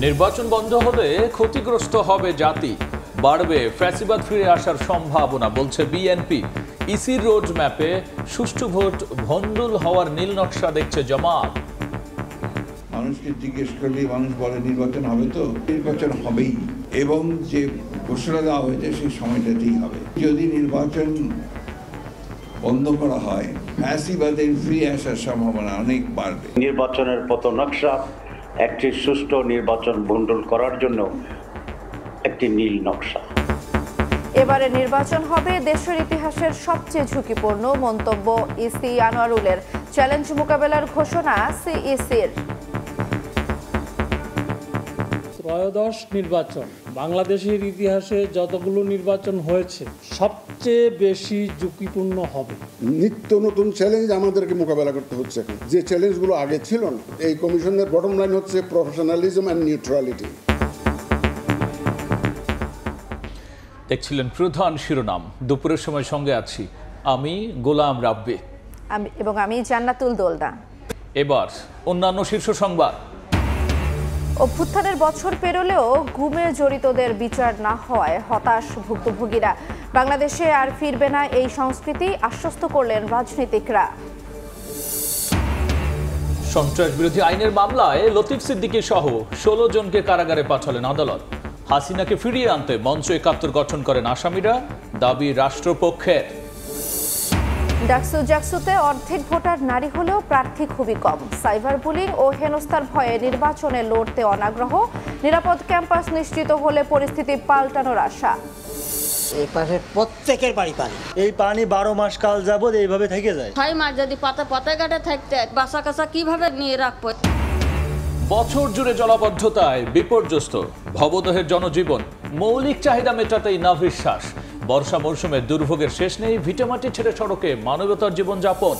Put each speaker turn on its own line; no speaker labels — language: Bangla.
নির্বাচন বন্ধ হলে ক্ষতিগ্রস্ত হবে জাতি, বাড়বে ফ্যাসিবাদ ফিরে আসার সম্ভাবনা বলছে বিএনপি। ইসির রোড ম্যাপে সুষ্ঠু ভোট ভণ্ডুল হওয়ার নীল নকশা দেখছে জামাত।
মানুষকে জিজ্ঞেস করলে মানুষ বলে নির্বাচন হবে, তো নির্বাচন হবেই, এবং যে ঘোষণা দেওয়া হয়েছে সেই সময়টাতেই হবে। যদি নির্বাচন বন্ধ করা হয়, ফ্যাসিবাদের ফিরে আসার সম্ভাবনা অনেক বাড়বে।
নির্বাচনের পথ নকশা একটি সুষ্ঠু নির্বাচন ভণ্ডুল করার জন্য একটি নীল নকশা।
এবারে নির্বাচন হবে দেশের ইতিহাসের সবচেয়ে ঝুঁকিপূর্ণ মন্তব্য ইসি আনোয়ারুলের। চ্যালেঞ্জ মোকাবেলার ঘোষণা সিইসির।
ত্রয়োদশ নির্বাচন বাংলাদেশের ইতিহাসে যতগুলো নির্বাচন হয়েছে সবচেয়ে বেশি ঝুঁকিপূর্ণ হবে।
নিত্য নতুন চ্যালেঞ্জ আমাদেরকে মোকাবেলা করতে হচ্ছে এখন, যে চ্যালেঞ্জগুলো আগে ছিল না। এই কমিশনের বটম লাইন হচ্ছে প্রফেশনালিজম অ্যান্ড নিউট্রালিটি।
দেখছিলেন প্রধান শিরোনাম। দুপুরের সময় সঙ্গে আছি আমি গোলাম রাব্বি
এবং আমি জান্নাতুল দোলদা।
এবার অন্যান্য শীর্ষ সংবাদ।
অভ্যুত্থানের বছর পেরোলেও গুমে জড়িতদের বিচার না হওয়ায় হতাশ ভুক্তভোগীরা। বাংলাদেশে আর ফিরবে না এই সংস্কৃতি, আশ্বস্ত করলেন রাজনীতিকরা।
সন্ত্রাস বিরোধী আইনের মামলায় লতিফ সিদ্দিকী সহ 16 জনকে কারাগারে পাঠালেন আদালত। হাসিনাকে ফিরিয়ে আনতে মঞ্চ 71 গঠন করেন আসামিরা, দাবি রাষ্ট্রপক্ষের।
ডাকসুতে অর্ধেক ভোটার নারী হলেও প্রার্থী খুবই কম। সাইবার বুলিং ও হেনস্থার ভয়ে নির্বাচনে লড়তে অনাগ্রহ। নিরাপদ ক্যাম্পাস নিশ্চিত হলে পরিস্থিতি পাল্টানোর আশা।
এই পাশে প্রত্যেকের বাড়ি পানি, এই পানি 12 মাস কাল যাবত এইভাবে থেকে যায়।
6 মাস যদি পাতা কাটা থাকতে বাসা কাছা কিভাবে নিয়ে রাখবো?
বছর জুড়ে জলাবদ্ধতায় বিপর্যস্ত ভবদহের জনজীবন। মৌলিক চাহিদা মেটাতেই নাভিশ্বাস। বর্ষা মৌসুমে দুর্ভোগের শেষ নেই, ভিটেমাটি ছেড়ে সড়কে মানবতার জীবনযাপন।